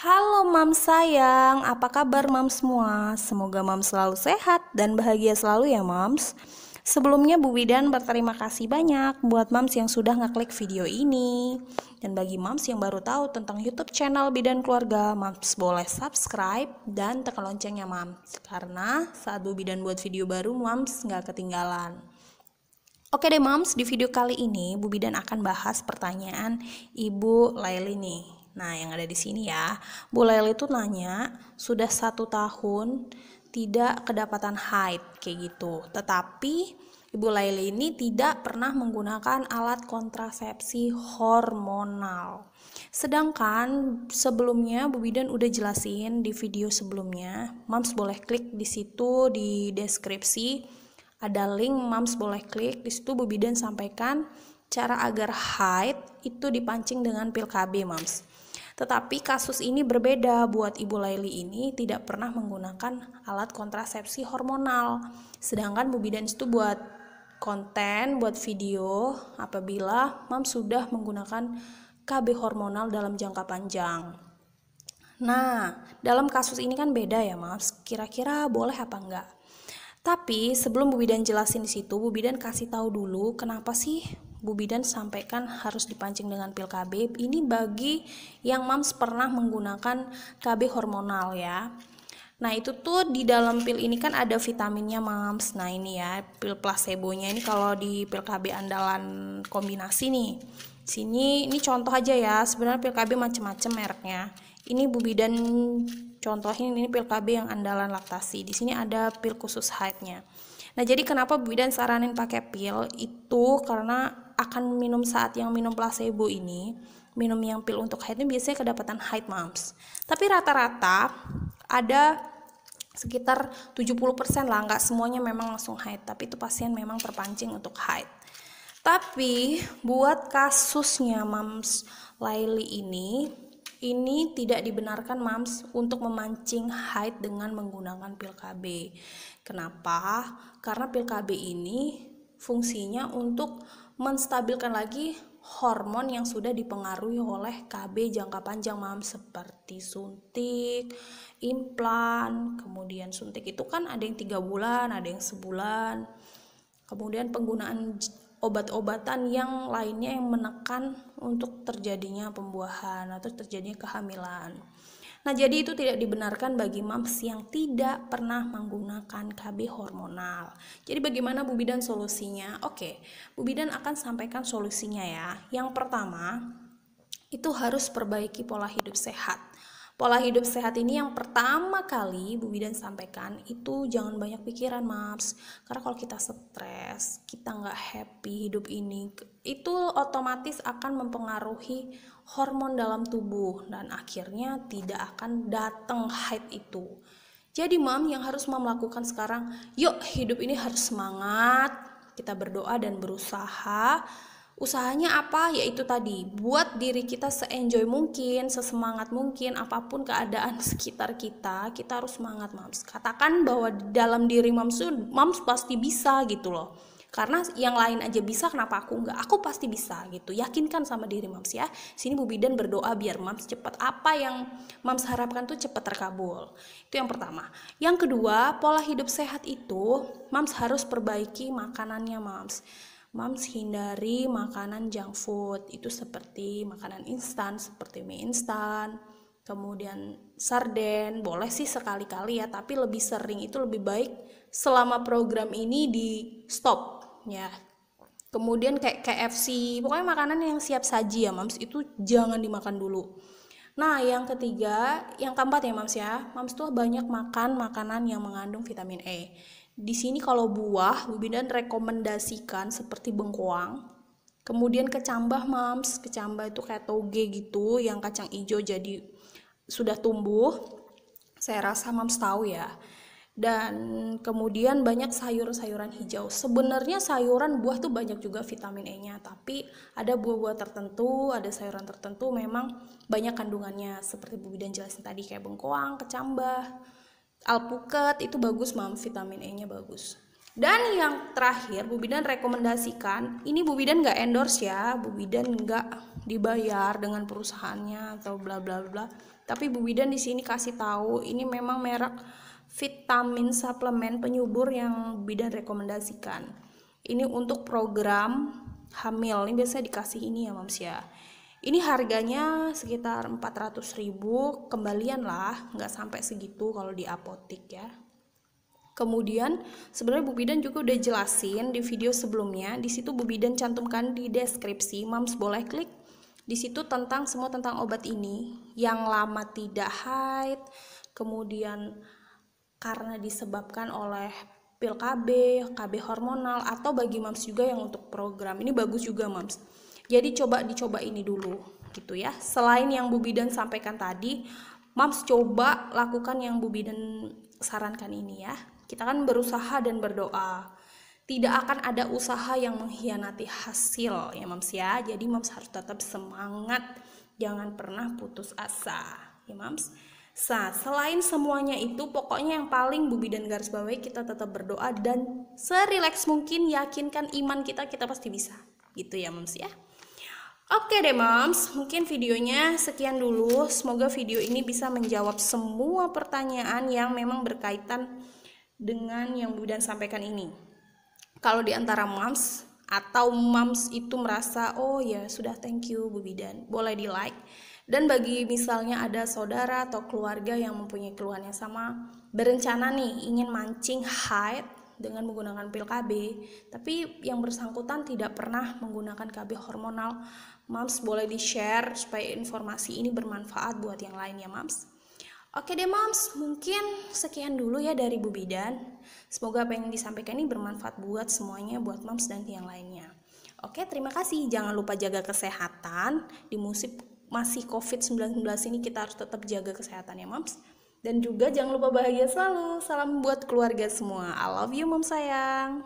Halo Mam sayang, apa kabar Mam semua? Semoga Mam selalu sehat dan bahagia selalu ya Mams. Sebelumnya Bu Widan berterima kasih banyak buat Mams yang sudah ngeklik video ini. Dan bagi Mams yang baru tahu tentang YouTube channel Bidan Keluarga, Mams boleh subscribe dan tekan loncengnya Mams. Karena saat Bu Bidan buat video baru, Mams nggak ketinggalan. Oke deh Mams, di video kali ini Bu Bidan akan bahas pertanyaan Ibu Laili nih. Nah, yang ada di sini ya, Bu Laili tuh nanya, sudah 1 tahun tidak kedapatan haid kayak gitu. Tetapi Ibu Laili ini tidak pernah menggunakan alat kontrasepsi hormonal. Sedangkan sebelumnya Bu Bidan udah jelasin di video sebelumnya. Mams boleh klik di situ di deskripsi. Ada link, Mams boleh klik. Di situ Bu Bidan sampaikan cara agar haid itu dipancing dengan pil KB, Mams. Tetapi kasus ini berbeda, buat Ibu Laili ini tidak pernah menggunakan alat kontrasepsi hormonal. Sedangkan Bu Bidan itu buat konten, buat video apabila Mams sudah menggunakan KB hormonal dalam jangka panjang. Nah, dalam kasus ini kan beda ya, Mams. Kira-kira boleh apa enggak? Tapi sebelum Bu Bidan jelasin di situ, Bu Bidan kasih tahu dulu kenapa sih Bu Bidan sampaikan harus dipancing dengan pil KB. Ini bagi yang Mams pernah menggunakan KB hormonal ya. Nah, itu tuh di dalam pil ini kan ada vitaminnya Mams. Nah, ini ya, pil placebonya ini kalau di pil KB andalan kombinasi nih. Sini ini contoh aja ya, sebenarnya pil KB macam-macam mereknya. Ini Bu Bidan contohin, ini pil KB yang andalan laktasi. Di sini ada pil khusus haidnya. Nah, jadi kenapa Bu Bidan saranin pakai pil itu karena akan minum saat yang minum placebo ini, minum yang pil untuk haid ini biasanya kedapatan haid Mams. Tapi rata-rata ada sekitar 70% lah, nggak semuanya memang langsung haid, tapi itu pasien memang terpancing untuk haid. Tapi buat kasusnya Mams Laili ini tidak dibenarkan Mams untuk memancing haid dengan menggunakan pil KB. Kenapa? Karena pil KB ini fungsinya untuk menstabilkan lagi hormon yang sudah dipengaruhi oleh KB jangka panjang Mams, seperti suntik, implan. Kemudian suntik itu kan ada yang 3 bulan, ada yang sebulan. Kemudian penggunaan obat-obatan yang lainnya yang menekan untuk terjadinya pembuahan atau terjadinya kehamilan. Nah, jadi itu tidak dibenarkan bagi Mams yang tidak pernah menggunakan KB hormonal. Jadi bagaimana Bu Bidan solusinya? Oke, Bu Bidan akan sampaikan solusinya ya. Yang pertama, itu harus perbaiki pola hidup sehat. Pola hidup sehat ini yang pertama kali Bu Bidan sampaikan itu jangan banyak pikiran Mams. Karena kalau kita stres, kita nggak happy hidup ini, itu otomatis akan mempengaruhi hormon dalam tubuh dan akhirnya tidak akan datang haid itu. Jadi Mam, yang harus Mam lakukan sekarang, yuk hidup ini harus semangat, kita berdoa dan berusaha. Usahanya apa? Yaitu tadi, buat diri kita se-enjoy mungkin, sesemangat mungkin, apapun keadaan sekitar kita harus semangat Mams. Katakan bahwa dalam diri Mams pasti bisa gitu loh. Karena yang lain aja bisa, kenapa aku enggak? Aku pasti bisa gitu. Yakinkan sama diri Mams ya. Sini Bu Bidan berdoa biar Mams cepat, apa yang Mams harapkan tuh cepat terkabul. Itu yang pertama. Yang kedua, pola hidup sehat itu Mams harus perbaiki makanannya Mams. Mams hindari makanan junk food, itu seperti makanan instan, seperti mie instan, kemudian sarden, boleh sih sekali-kali ya, tapi lebih sering itu lebih baik selama program ini di stop ya. Kemudian kayak KFC, pokoknya makanan yang siap saji ya Mams, itu jangan dimakan dulu. Nah, yang ketiga, yang keempat ya Mams ya, Mams tuh banyak makan makanan yang mengandung vitamin E. Di sini kalau buah, Bu Bidan rekomendasikan seperti bengkoang. Kemudian kecambah Mams, kecambah itu kayak toge gitu, yang kacang hijau jadi sudah tumbuh. Saya rasa Mams tahu ya. Dan kemudian banyak sayur-sayuran hijau. Sebenarnya sayuran buah tuh banyak juga vitamin E-nya, tapi ada buah-buah tertentu, ada sayuran tertentu memang banyak kandungannya, seperti Bu Bidan jelasin tadi kayak bengkoang, kecambah, alpukat itu bagus Mam, vitamin E-nya bagus. Dan yang terakhir Bu Bidan rekomendasikan, ini Bu Bidan nggak endorse ya, Bu Bidan nggak dibayar dengan perusahaannya atau bla bla bla, Tapi Bu Bidan di sini kasih tahu ini memang merek vitamin suplemen penyubur yang Bu Bidan rekomendasikan. Ini untuk program hamil. Ini biasanya dikasih ini ya Mams ya. Ini harganya sekitar 400.000, kembalian lah, nggak sampai segitu kalau di apotik ya. Kemudian sebenarnya Bu Bidan juga udah jelasin di video sebelumnya. Di situ Bu Bidan cantumkan di deskripsi, Mams boleh klik di situ tentang semua tentang obat ini. Yang lama tidak haid, kemudian karena disebabkan oleh pil KB, KB hormonal, atau bagi Mams juga yang untuk program. Ini bagus juga Mams. Jadi dicoba ini dulu gitu ya. Selain yang Bu Bidan sampaikan tadi, Mams coba lakukan yang Bu Bidan sarankan ini ya. Kita kan berusaha dan berdoa. Tidak akan ada usaha yang mengkhianati hasil ya Mams ya. Jadi Mams harus tetap semangat, jangan pernah putus asa ya Mams. Selain semuanya itu, pokoknya yang paling Bu Bidan garis bawahi, kita tetap berdoa dan serileks mungkin yakinkan iman kita pasti bisa. Gitu ya Mams ya. Oke deh Mams, mungkin videonya sekian dulu. Semoga video ini bisa menjawab semua pertanyaan yang memang berkaitan dengan yang Bu Bidan sampaikan ini. Kalau di antara Mams atau Mams itu merasa, oh ya sudah, thank you Bu Bidan, boleh di like. Dan bagi misalnya ada saudara atau keluarga yang mempunyai keluhan yang sama, berencana nih ingin mancing haid dengan menggunakan pil KB, tapi yang bersangkutan tidak pernah menggunakan KB hormonal, Mams boleh di-share supaya informasi ini bermanfaat buat yang lain ya Mams. Oke deh Mams, mungkin sekian dulu ya dari Bu Bidan. Semoga apa yang disampaikan ini bermanfaat buat semuanya, buat Mams dan yang lainnya. Oke, terima kasih. Jangan lupa jaga kesehatan. Di musim masih COVID-19 ini kita harus tetap jaga kesehatan ya Mams. Dan juga jangan lupa bahagia selalu. Salam buat keluarga semua. I love you Mams sayang.